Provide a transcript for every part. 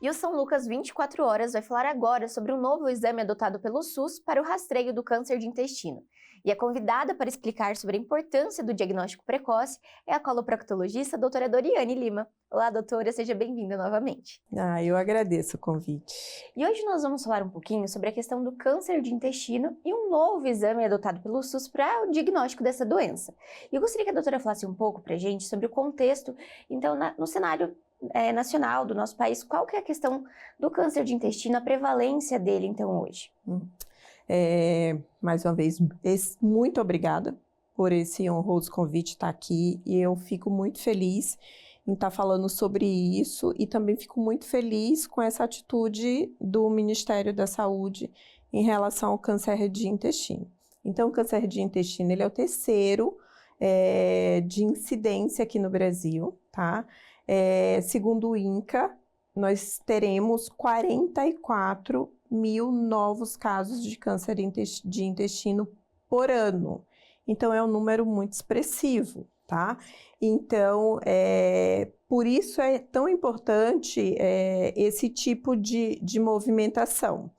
E o São Lucas 24 Horas vai falar agora sobre um novo exame adotado pelo SUS para o rastreio do câncer de intestino. E a convidada para explicar sobre a importância do diagnóstico precoce é a coloproctologista doutora Doriane Lima. Olá, doutora, seja bem-vinda novamente. Eu agradeço o convite. E hoje nós vamos falar um pouquinho sobre a questão do câncer de intestino e um novo exame adotado pelo SUS para o diagnóstico dessa doença. E eu gostaria que a doutora falasse um pouco para a gente sobre o contexto, então, no cenário nacional do nosso país, qual que é a questão do câncer de intestino, a prevalência dele, então, hoje? Mais uma vez, muito obrigada por esse honroso convite estar aqui, e eu fico muito feliz em estar falando sobre isso, e também fico muito feliz com essa atitude do Ministério da Saúde em relação ao câncer de intestino. Então, o câncer de intestino, ele é o terceiro de incidência aqui no Brasil, tá? Segundo o INCA, nós teremos 44 mil novos casos de câncer de intestino por ano. Então, é um número muito expressivo, tá? Então, por isso é tão importante esse tipo de movimentação.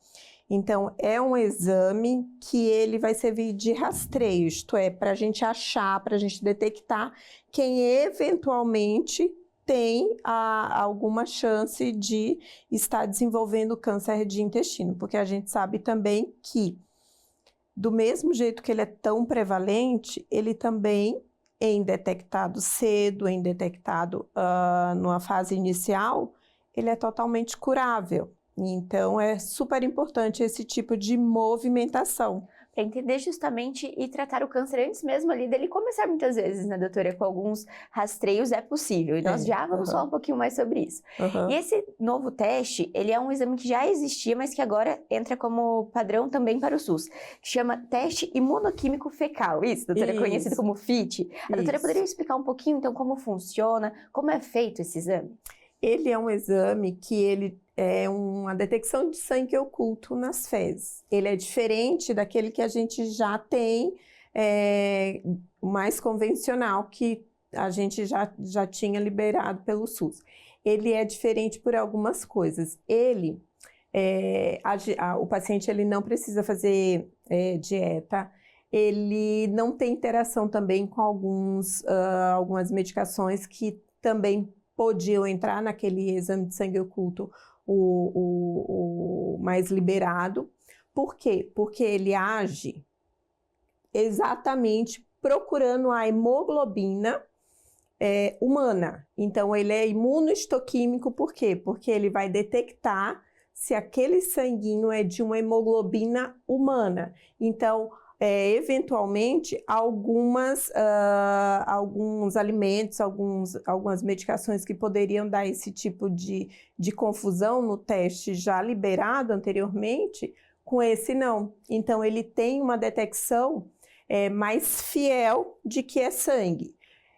Então, é um exame que ele vai servir de rastreio, isto é, para a gente achar, para a gente detectar quem eventualmente tem alguma chance de estar desenvolvendo câncer de intestino, porque a gente sabe também que, do mesmo jeito que ele é tão prevalente, ele também é indetectado cedo, é indetectado numa fase inicial, ele é totalmente curável. Então, é super importante esse tipo de movimentação. Para entender justamente e tratar o câncer antes mesmo ali dele começar muitas vezes, né, doutora? Com alguns rastreios é possível. E nós já vamos falar um pouquinho mais sobre isso. E esse novo teste, ele é um exame que já existia, mas que agora entra como padrão também para o SUS. Que chama teste imunoquímico fecal. Isso, doutora? Isso. Conhecido como FIT. A doutora poderia explicar um pouquinho, então, como funciona, como é feito esse exame? Ele é um exame que ele é uma detecção de sangue oculto nas fezes. Ele é diferente daquele que a gente já tem, mais convencional, que a gente já tinha liberado pelo SUS. Ele é diferente por algumas coisas. O paciente ele não precisa fazer dieta, ele não tem interação também com algumas medicações que também podiam entrar naquele exame de sangue oculto, o mais liberado. Por quê? Porque ele age exatamente procurando a hemoglobina humana. Então, ele é imunohistoquímico, por quê? Porque ele vai detectar se aquele sanguinho é de uma hemoglobina humana. Então, eventualmente, alguns alimentos, algumas medicações que poderiam dar esse tipo de confusão no teste já liberado anteriormente, com esse não. Então, ele tem uma detecção mais fiel de que é sangue.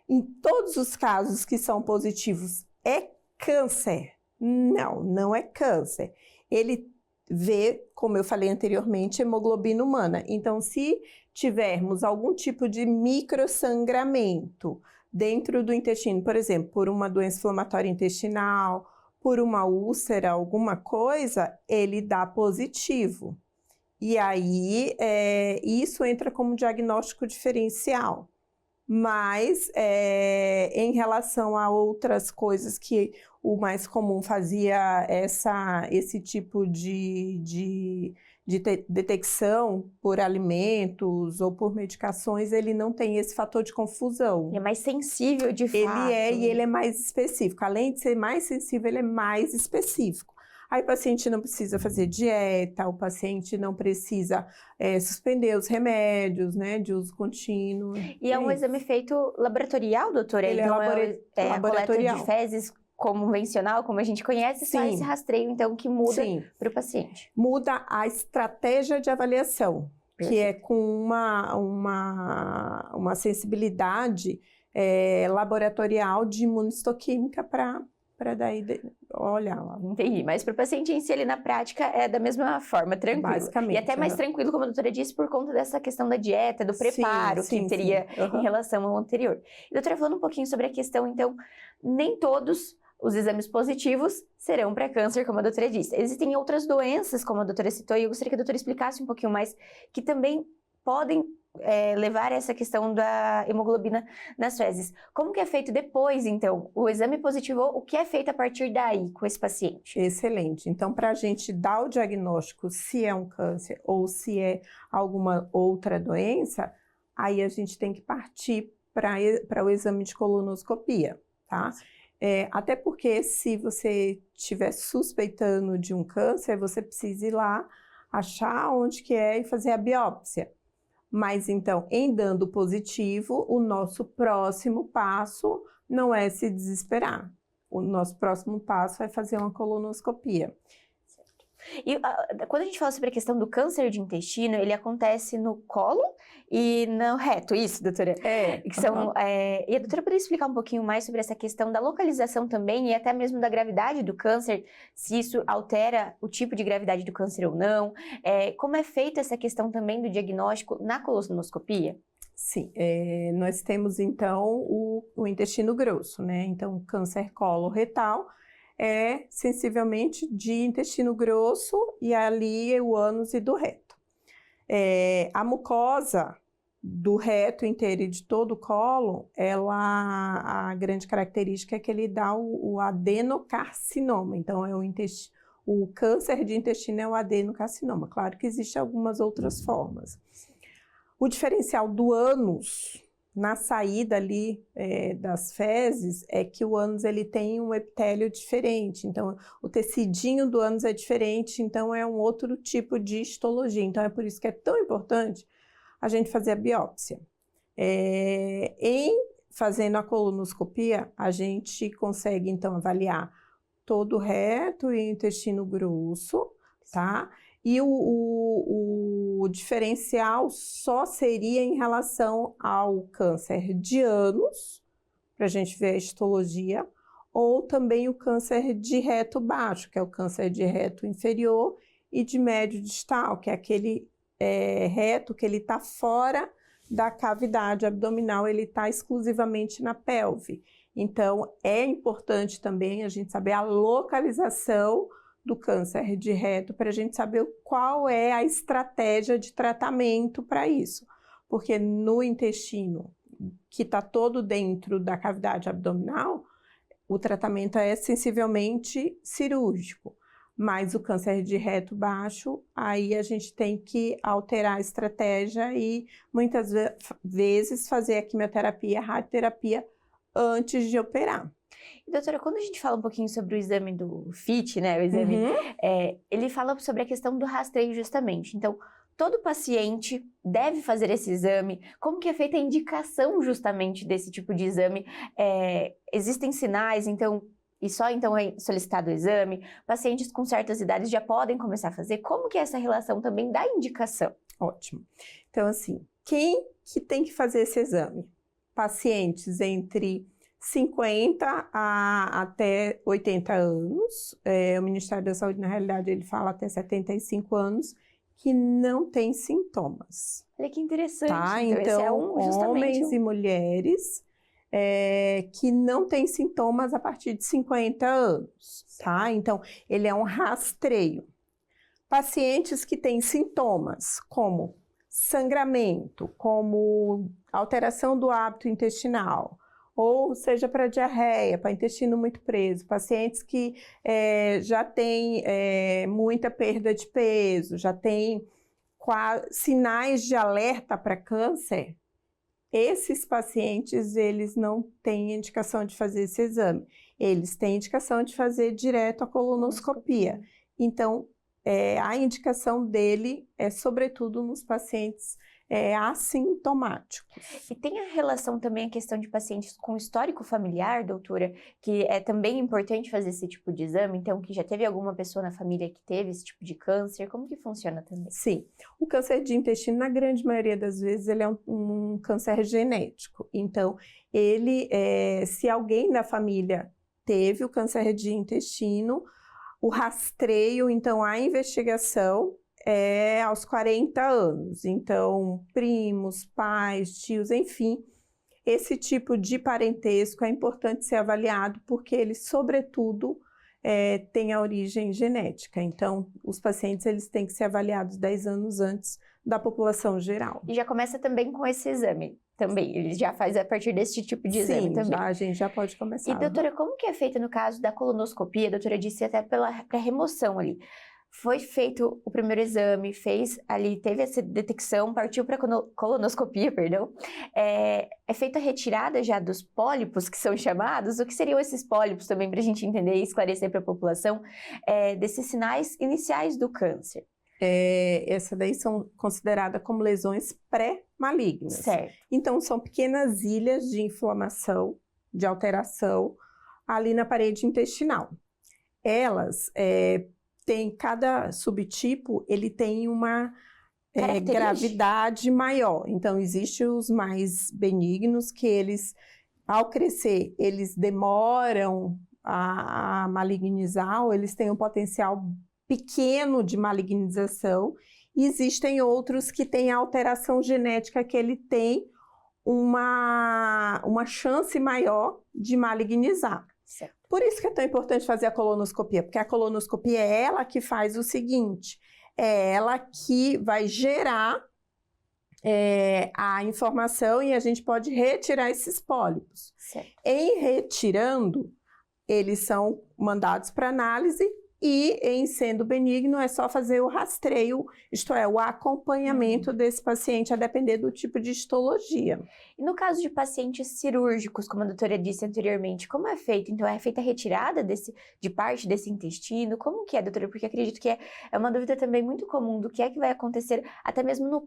Em todos os casos que são positivos, é câncer? Não, não é câncer. Ele vê, como eu falei anteriormente, hemoglobina humana. Então, se tivermos algum tipo de microsangramento dentro do intestino, por exemplo, por uma doença inflamatória intestinal, por uma úlcera, alguma coisa, ele dá positivo. E aí, isso entra como diagnóstico diferencial. Mas, em relação a outras coisas que o mais comum fazia esse tipo de detecção por alimentos ou por medicações, ele não tem esse fator de confusão. Ele é mais sensível de fato. E ele é mais específico. Além de ser mais sensível, ele é mais específico. Aí o paciente não precisa fazer dieta, o paciente não precisa suspender os remédios, né, de uso contínuo. E é um exame feito laboratorial, doutora? Ele então é a coleta de fezes convencional, como a gente conhece, só esse rastreio, então, que muda para o paciente. Muda a estratégia de avaliação, que é com uma sensibilidade laboratorial de imunohistoquímica para daí olhar lá. Entendi, mas para o paciente em si, ele na prática é da mesma forma, tranquilo. Basicamente. E até mais tranquilo, como a doutora disse, por conta dessa questão da dieta, do preparo que teria em relação ao anterior. E doutora, falando um pouquinho sobre a questão, então, nem todos os exames positivos serão para câncer, como a doutora disse. Existem outras doenças, como a doutora citou, e eu gostaria que a doutora explicasse um pouquinho mais, que também podem levar a essa questão da hemoglobina nas fezes. Como que é feito depois, então? O exame positivou, o que é feito a partir daí com esse paciente? Excelente. Então, para a gente dar o diagnóstico se é um câncer ou se é alguma outra doença, aí a gente tem que partir para o exame de colonoscopia, tá? Até porque se você estiver suspeitando de um câncer, você precisa ir lá, achar onde que é e fazer a biópsia. Mas então, em dando positivo, o nosso próximo passo não é se desesperar. O nosso próximo passo é fazer uma colonoscopia. E quando a gente fala sobre a questão do câncer de intestino, ele acontece no colo e no reto, isso, doutora? Que são, e a doutora poderia explicar um pouquinho mais sobre essa questão da localização também e até mesmo da gravidade do câncer, se isso altera o tipo de gravidade do câncer ou não? Como é feita essa questão também do diagnóstico na colonoscopia? Sim, nós temos então o intestino grosso, né? Então, câncer coloretal é sensivelmente de intestino grosso e ali o ânus e do reto. A mucosa do reto inteiro e de todo o colo, a grande característica é que ele dá o adenocarcinoma. Então, o câncer de intestino é o adenocarcinoma. Claro que existem algumas outras formas. O diferencial do ânus na saída ali das fezes é que o ânus ele tem um epitélio diferente, então o tecidinho do ânus é diferente, então é um outro tipo de histologia. Então é por isso que é tão importante a gente fazer a biópsia. Em fazendo a colonoscopia, a gente consegue então avaliar todo o reto e o intestino grosso, tá? E o diferencial só seria em relação ao câncer de ânus, para a gente ver a histologia, ou também o câncer de reto baixo, que é o câncer de reto inferior, e de médio distal, que é aquele reto que ele está fora da cavidade abdominal, ele está exclusivamente na pelve. Então, é importante também a gente saber a localização do câncer de reto para a gente saber qual é a estratégia de tratamento para isso. Porque no intestino, que está todo dentro da cavidade abdominal, o tratamento é sensivelmente cirúrgico. Mas o câncer de reto baixo, aí a gente tem que alterar a estratégia e muitas vezes fazer a quimioterapia, a radioterapia antes de operar. Doutora, quando a gente fala um pouquinho sobre o exame do FIT, né, o exame, ele fala sobre a questão do rastreio justamente. Então, todo paciente deve fazer esse exame. Como que é feita a indicação justamente desse tipo de exame? Existem sinais, então, e só então é solicitado o exame? Pacientes com certas idades já podem começar a fazer? Como que é essa relação também da indicação? Ótimo. Então, assim, quem que tem que fazer esse exame? Pacientes entre 50 até 80 anos, o Ministério da Saúde, na realidade, ele fala até 75 anos, que não tem sintomas. Olha que interessante. Tá? Então, homens e mulheres que não têm sintomas a partir de 50 anos, tá? Então, ele é um rastreio. Pacientes que têm sintomas, como sangramento, como alteração do hábito intestinal, ou seja para diarreia, para intestino muito preso, pacientes que já têm muita perda de peso, já têm sinais de alerta para câncer, esses pacientes, eles não têm indicação de fazer esse exame. Eles têm indicação de fazer direto a colonoscopia. Então, a indicação dele é sobretudo nos pacientes assintomáticos. E tem a relação também a questão de pacientes com histórico familiar, doutora, que é também importante fazer esse tipo de exame, então que já teve alguma pessoa na família que teve esse tipo de câncer, como que funciona também? Sim, o câncer de intestino, na grande maioria das vezes, ele é um câncer genético. Então, se alguém da família teve o câncer de intestino, o rastreio, então a investigação é aos 40 anos. Então, primos, pais, tios, enfim, esse tipo de parentesco é importante ser avaliado porque ele, sobretudo, tem a origem genética. Então, os pacientes eles têm que ser avaliados 10 anos antes da população geral. E já começa também com esse exame, também. Ele já faz a partir desse tipo de exame também. Sim, a gente já pode começar. E, doutora, como que é feita no caso da colonoscopia? A doutora disse até para remoção ali. Foi feito o primeiro exame, fez ali, teve essa detecção, partiu para colonoscopia, perdão. É feita a retirada já dos pólipos, que são chamados. O que seriam esses pólipos também, para a gente entender e esclarecer para a população, desses sinais iniciais do câncer? Essas daí são consideradas como lesões pré-malignas. Certo. Então, são pequenas ilhas de inflamação, de alteração, ali na parede intestinal. Elas cada subtipo, ele tem uma gravidade maior. Então, existem os mais benignos, que eles, ao crescer, eles demoram a malignizar, ou eles têm um potencial pequeno de malignização. E existem outros que têm a alteração genética, que ele tem uma chance maior de malignizar. Certo. Por isso que é tão importante fazer a colonoscopia, porque a colonoscopia é ela que faz o seguinte, é ela que vai gerar a informação e a gente pode retirar esses pólipos. Certo. Em retirando, eles são mandados para análise e, em sendo benigno, é só fazer o rastreio, isto é, o acompanhamento desse paciente, a depender do tipo de histologia. E no caso de pacientes cirúrgicos, como a doutora disse anteriormente, como é feito? Então, é feita a retirada de parte desse intestino? Como que é, doutora? Porque acredito que é uma dúvida também muito comum do que é que vai acontecer, até mesmo no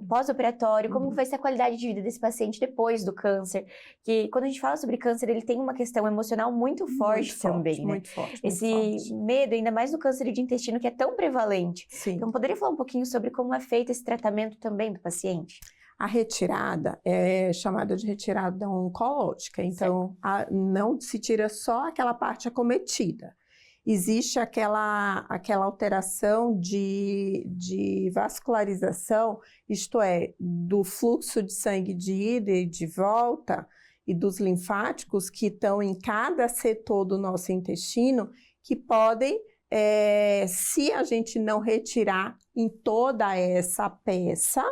pós-operatório, como vai ser a qualidade de vida desse paciente depois do câncer. Que quando a gente fala sobre câncer, ele tem uma questão emocional muito forte também. Muito forte. Esse medo, ainda mais no câncer de intestino, que é tão prevalente. Sim. Então, poderia falar um pouquinho sobre como é feito esse tratamento também do paciente? A retirada é chamada de retirada oncológica. Então, não se tira só aquela parte acometida. Existe aquela alteração de vascularização, isto é, do fluxo de sangue de ida e de volta, e dos linfáticos que estão em cada setor do nosso intestino, que podem, se a gente não retirar em toda essa peça,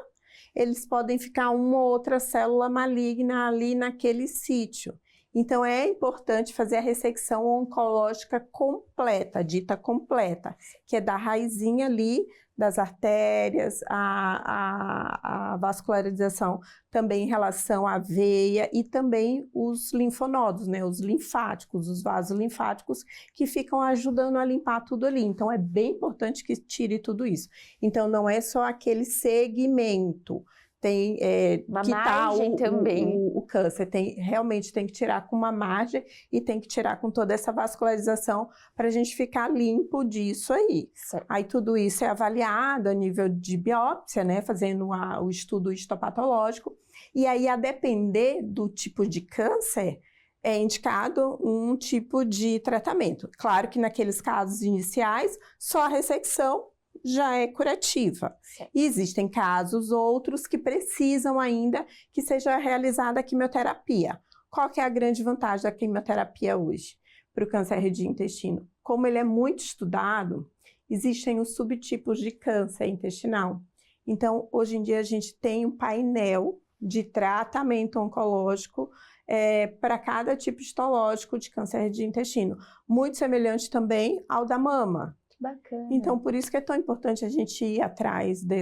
eles podem ficar uma ou outra célula maligna ali naquele sítio. Então, é importante fazer a ressecção oncológica completa, dita completa, que é da raizinha ali, das artérias, a vascularização também em relação à veia e também os linfonodos, né, os linfáticos, os vasos linfáticos que ficam ajudando a limpar tudo ali. Então, é bem importante que tire tudo isso. Então, não é só aquele segmento. Tem uma que margem também. O câncer realmente tem que tirar com uma margem e tem que tirar com toda essa vascularização para a gente ficar limpo disso aí. Certo. Aí tudo isso é avaliado a nível de biópsia, né, fazendo o estudo histopatológico, e aí a depender do tipo de câncer é indicado um tipo de tratamento. Claro que naqueles casos iniciais só a ressecção já é curativa. Certo. E existem casos outros que precisam ainda que seja realizada a quimioterapia. Qual que é a grande vantagem da quimioterapia hoje para o câncer de intestino? Como ele é muito estudado, existem os subtipos de câncer intestinal. Então, hoje em dia a gente tem um painel de tratamento oncológico para cada tipo histológico de câncer de intestino. Muito semelhante também ao da mama. Bacana. Então, por isso que é tão importante a gente ir atrás do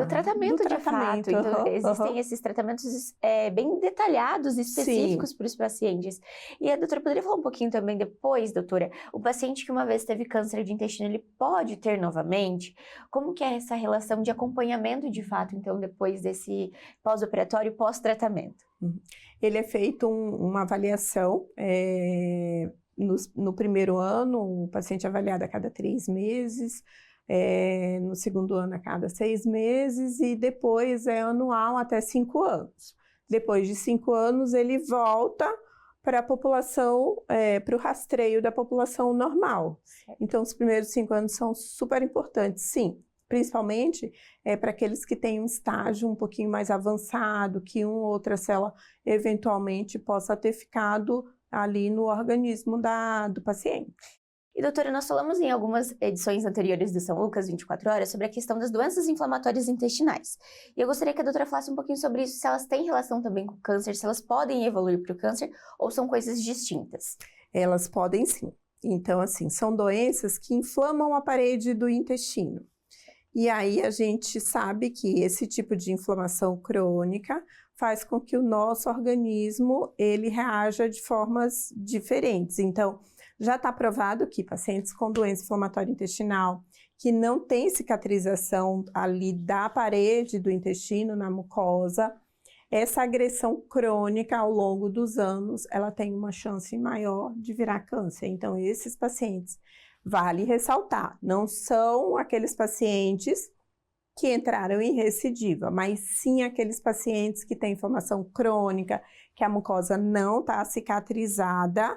tratamento, de fato. Então, existem esses tratamentos bem detalhados e específicos para os pacientes. E a doutora poderia falar um pouquinho também depois, doutora, o paciente que uma vez teve câncer de intestino, ele pode ter novamente? Como que é essa relação de acompanhamento, de fato, então, depois desse pós-operatório e pós-tratamento? Ele é feito uma avaliação. No primeiro ano, o paciente é avaliado a cada 3 meses, no segundo ano a cada 6 meses e depois é anual até 5 anos. Depois de 5 anos, ele volta para a população, para o rastreio da população normal. Certo. Então, os primeiros 5 anos são super importantes, sim, principalmente para aqueles que têm um estágio um pouquinho mais avançado, que uma ou outra célula eventualmente possa ter ficado ali no organismo do paciente. E, doutora, nós falamos em algumas edições anteriores do São Lucas 24 Horas sobre a questão das doenças inflamatórias intestinais. E eu gostaria que a doutora falasse um pouquinho sobre isso, se elas têm relação também com o câncer, se elas podem evoluir para o câncer ou são coisas distintas. Elas podem sim. Então, assim, são doenças que inflamam a parede do intestino. E aí a gente sabe que esse tipo de inflamação crônica faz com que o nosso organismo, ele reaja de formas diferentes. Então, já está provado que pacientes com doença inflamatória intestinal, que não tem cicatrização ali da parede do intestino, na mucosa, essa agressão crônica ao longo dos anos, ela tem uma chance maior de virar câncer. Então, esses pacientes, vale ressaltar, não são aqueles pacientes que entraram em recidiva, mas sim aqueles pacientes que têm inflamação crônica, que a mucosa não está cicatrizada.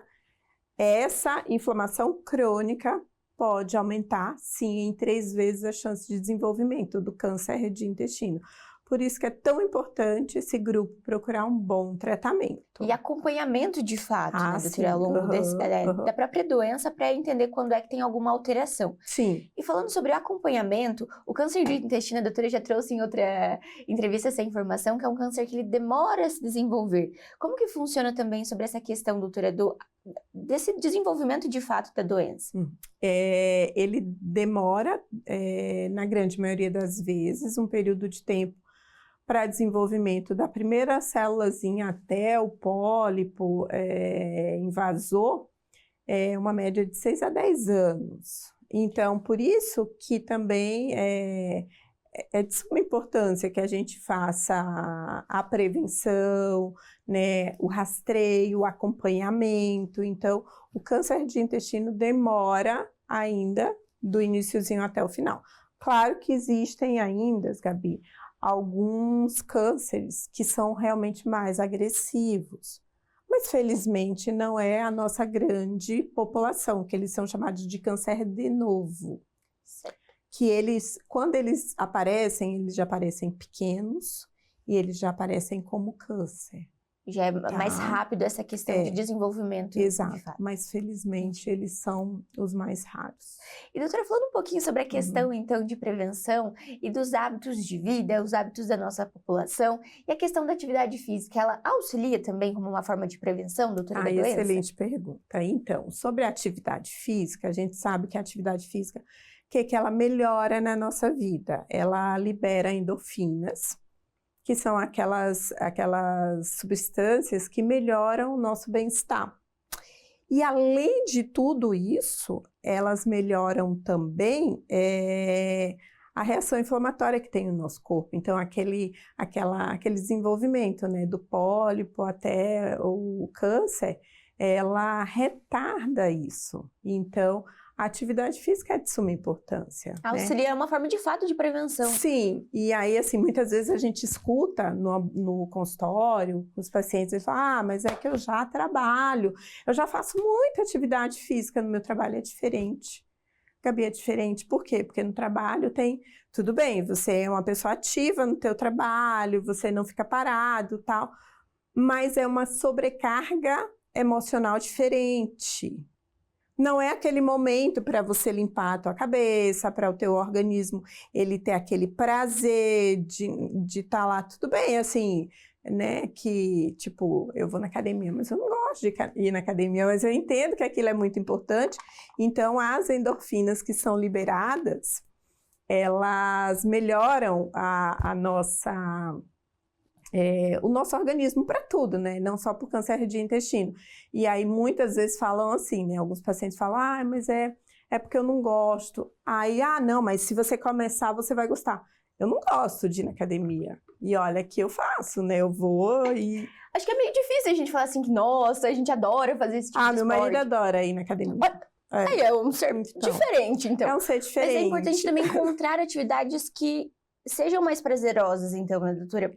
Essa inflamação crônica pode aumentar, sim, em 3 vezes a chance de desenvolvimento do câncer de intestino. Por isso que é tão importante esse grupo procurar um bom tratamento. E acompanhamento de fato, né, doutora, ao longo da própria doença, para entender quando é que tem alguma alteração. Sim. E falando sobre o acompanhamento, o câncer de intestino, a doutora já trouxe em outra entrevista essa informação, que é um câncer que ele demora a se desenvolver. Como que funciona também sobre essa questão, doutora, desse desenvolvimento de fato da doença? Ele demora, na grande maioria das vezes, um período de tempo para desenvolvimento da primeira célulazinha até o pólipo invasor, uma média de 6 a 10 anos. Então, por isso que também é de suma importância que a gente faça a prevenção, né, o rastreio, o acompanhamento. Então, o câncer de intestino demora ainda do iniciozinho até o final. Claro que existem ainda, Gabi, alguns cânceres que são realmente mais agressivos, mas felizmente não é a nossa grande população, que eles são chamados de câncer de novo. Que quando eles já aparecem pequenos e eles já aparecem como câncer. Já é mais rápido essa questão de desenvolvimento. Exato, mas felizmente eles são os mais raros. E doutora, falando um pouquinho sobre a questão então de prevenção e dos hábitos de vida, os hábitos da nossa população e a questão da atividade física, ela auxilia também como uma forma de prevenção, doutora, da doença? Excelente pergunta. Então, sobre a atividade física, a gente sabe que a atividade física, que ela melhora na nossa vida? Ela libera endorfinas, que são aquelas substâncias que melhoram o nosso bem-estar. E além de tudo isso, elas melhoram também a reação inflamatória que tem no nosso corpo. Então, aquele desenvolvimento, né, do pólipo até o câncer, ela retarda isso. Então, a atividade física é de suma importância. Auxilia, é uma forma de fato de prevenção. Sim, e aí assim, muitas vezes a gente escuta no consultório, os pacientes eles falam, mas é que eu já trabalho, eu já faço muita atividade física no meu trabalho, é diferente. Gabi, é diferente, por quê? Porque no trabalho tudo bem, você é uma pessoa ativa no teu trabalho, você não fica parado, tal, mas é uma sobrecarga emocional diferente. Não é aquele momento para você limpar a tua cabeça, para o teu organismo ele ter aquele prazer de estar lá. Tudo bem, assim, né, que, tipo, eu vou na academia, mas eu não gosto de ir na academia, mas eu entendo que aquilo é muito importante. Então, as endorfinas que são liberadas, elas melhoram o nosso organismo para tudo, né? Não só para o câncer de intestino. E aí muitas vezes falam assim, né? Alguns pacientes falam, mas é porque eu não gosto. Aí, não, mas se você começar, você vai gostar. Eu não gosto de ir na academia. E olha que eu faço, né? Eu vou e... Acho que é meio difícil a gente falar assim que, nossa, a gente adora fazer esse tipo de esporte. Meu marido adora ir na academia. É um ser diferente, então. É um ser diferente. Mas é importante também encontrar atividades que sejam mais prazerosas, então, né, doutora?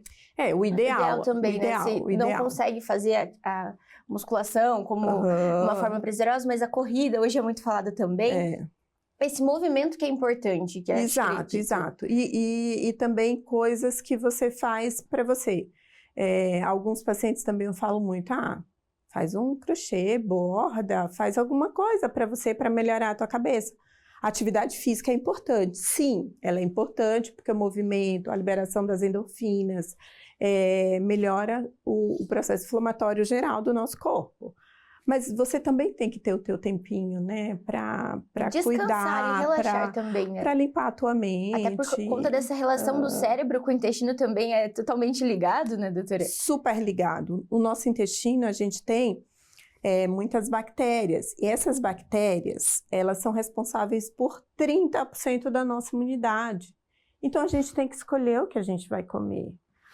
O ideal também, né? Se não consegue fazer a musculação como uma forma prazerosa, mas a corrida hoje é muito falada também. esse movimento que é importante. Que Exato, exato. E também coisas que você faz para você. Alguns pacientes também eu falo muito, faz um crochê, borda, faz alguma coisa para você, para melhorar a tua cabeça. A atividade física é importante, sim, ela é importante porque o movimento, a liberação das endorfinas, melhora o processo inflamatório geral do nosso corpo. Mas você também tem que ter o teu tempinho, né, para cuidar, e relaxar também, né? Para limpar a tua mente. Até por conta dessa relação do cérebro com o intestino também é totalmente ligado, né, doutora? Super ligado. O nosso intestino, a gente tem muitas bactérias. E essas bactérias, elas são responsáveis por 30% da nossa imunidade. Então, a gente tem que escolher o que a gente vai comer.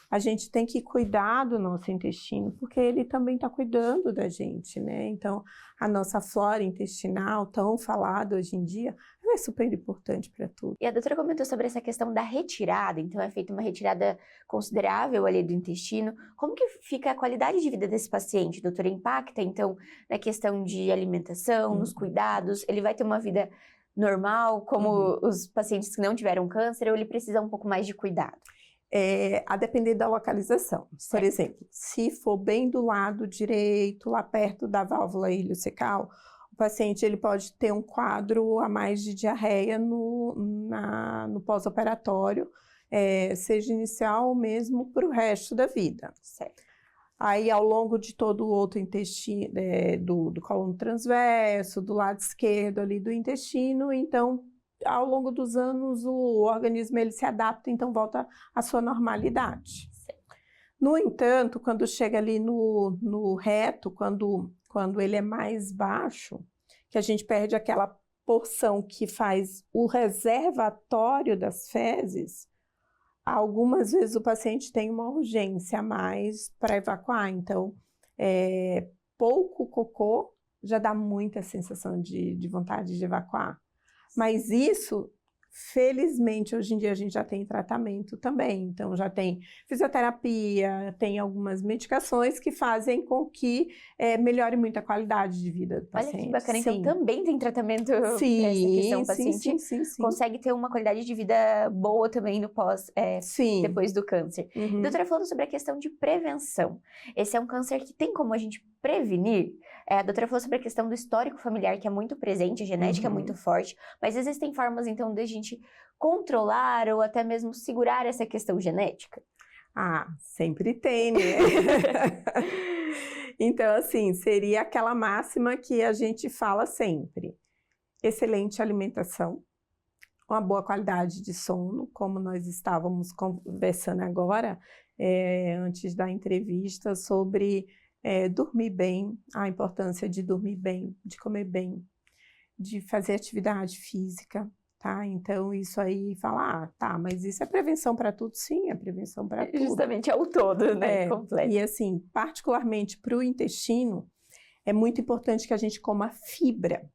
A gente tem que cuidar do nosso intestino, porque ele também está cuidando da gente, né? Então, a nossa flora intestinal, tão falada hoje em dia, ela é super importante para tudo. E a doutora comentou sobre essa questão da retirada, então é feita uma retirada considerável ali do intestino. Como que fica a qualidade de vida desse paciente, doutora? Impacta, então, na questão de alimentação, nos cuidados? Ele vai ter uma vida normal, como os pacientes que não tiveram câncer, ou ele precisa um pouco mais de cuidado? A depender da localização. Certo. Por exemplo, se for bem do lado direito, lá perto da válvula iliocecal, o paciente ele pode ter um quadro a mais de diarreia no pós-operatório, seja inicial ou mesmo para o resto da vida. Certo. Aí, ao longo de todo o outro intestino, do cólon transverso, do lado esquerdo ali do intestino, então, ao longo dos anos, o organismo ele se adapta, então volta à sua normalidade. No entanto, quando chega ali no reto, quando ele é mais baixo, que a gente perde aquela porção que faz o reservatório das fezes, algumas vezes o paciente tem uma urgência a mais para evacuar. Então, pouco cocô já dá muita sensação de vontade de evacuar. Mas isso, felizmente, hoje em dia a gente já tem tratamento também. Então, já tem fisioterapia, tem algumas medicações que fazem com que melhore muito a qualidade de vida do paciente. Olha que bacana, então Sim. também tem tratamento para essa questão. O paciente sim. consegue ter uma qualidade de vida boa também no pós, depois do câncer. Doutora, falando sobre a questão de prevenção. Esse é um câncer que tem como a gente prevenir? A doutora falou sobre a questão do histórico familiar, que é muito presente, a genética é muito forte, mas existem formas, então, de a gente controlar ou até mesmo segurar essa questão genética? Sempre tem, né? Então, assim, seria aquela máxima que a gente fala sempre. Excelente alimentação, uma boa qualidade de sono, como nós estávamos conversando agora, antes da entrevista, sobre dormir bem, a importância de dormir bem, de comer bem, de fazer atividade física, tá? Então, isso aí fala, mas isso é prevenção para tudo? Sim, é prevenção para tudo. Justamente, é o todo, né? Completo. E assim, particularmente para o intestino, é muito importante que a gente coma fibra.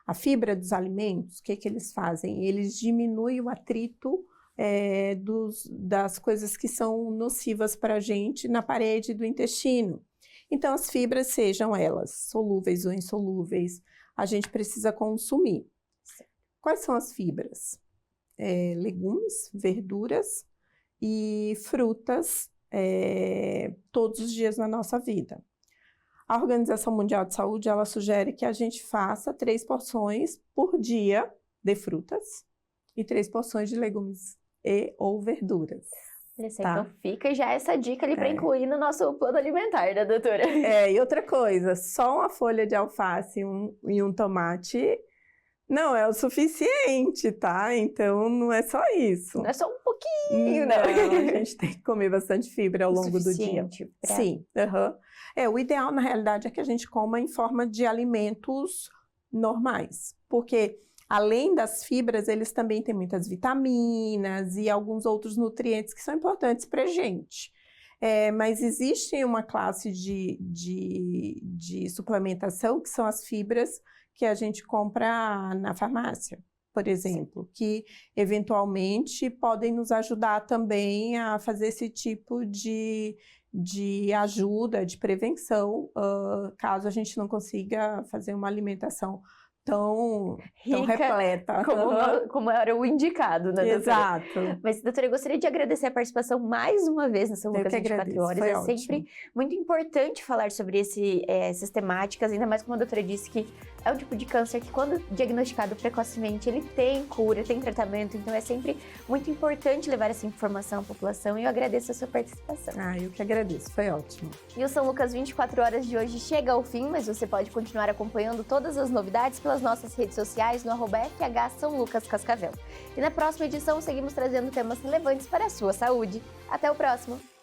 A fibra dos alimentos, o que eles fazem? Eles diminuem o atrito das coisas que são nocivas para a gente na parede do intestino. Então, as fibras, sejam elas solúveis ou insolúveis, a gente precisa consumir. Quais são as fibras? Legumes, verduras e frutas todos os dias na nossa vida. A Organização Mundial de Saúde, ela sugere que a gente faça 3 porções por dia de frutas e 3 porções de legumes ou verduras. Então fica já essa dica ali para incluir no nosso plano alimentar, né, doutora? E outra coisa, só uma folha de alface e um tomate não é o suficiente, tá? Então não é só isso. Não é só um pouquinho, não. A gente tem que comer bastante fibra ao longo do dia. Sim. O ideal, na realidade, é que a gente coma em forma de alimentos normais, porque além das fibras, eles também têm muitas vitaminas e alguns outros nutrientes que são importantes para a gente. Mas existe uma classe de suplementação que são as fibras que a gente compra na farmácia, por exemplo, que eventualmente podem nos ajudar também a fazer esse tipo de ajuda, de prevenção, caso a gente não consiga fazer uma alimentação tão rica, repleta. Como era o indicado, né, doutora? Exato. Mas, doutora, eu gostaria de agradecer a participação mais uma vez no São Lucas 24 Horas. Foi é ótimo. Sempre muito importante falar sobre essas temáticas, ainda mais como a doutora disse que é um tipo de câncer que, quando diagnosticado precocemente, ele tem cura, tem tratamento, então é sempre muito importante levar essa informação à população, e eu agradeço a sua participação. Eu que agradeço, foi ótimo. E o São Lucas 24 Horas de hoje chega ao fim, mas você pode continuar acompanhando todas as novidades pelas nossas redes sociais no @FH São Lucas Cascavel. E na próxima edição seguimos trazendo temas relevantes para a sua saúde. Até o próximo!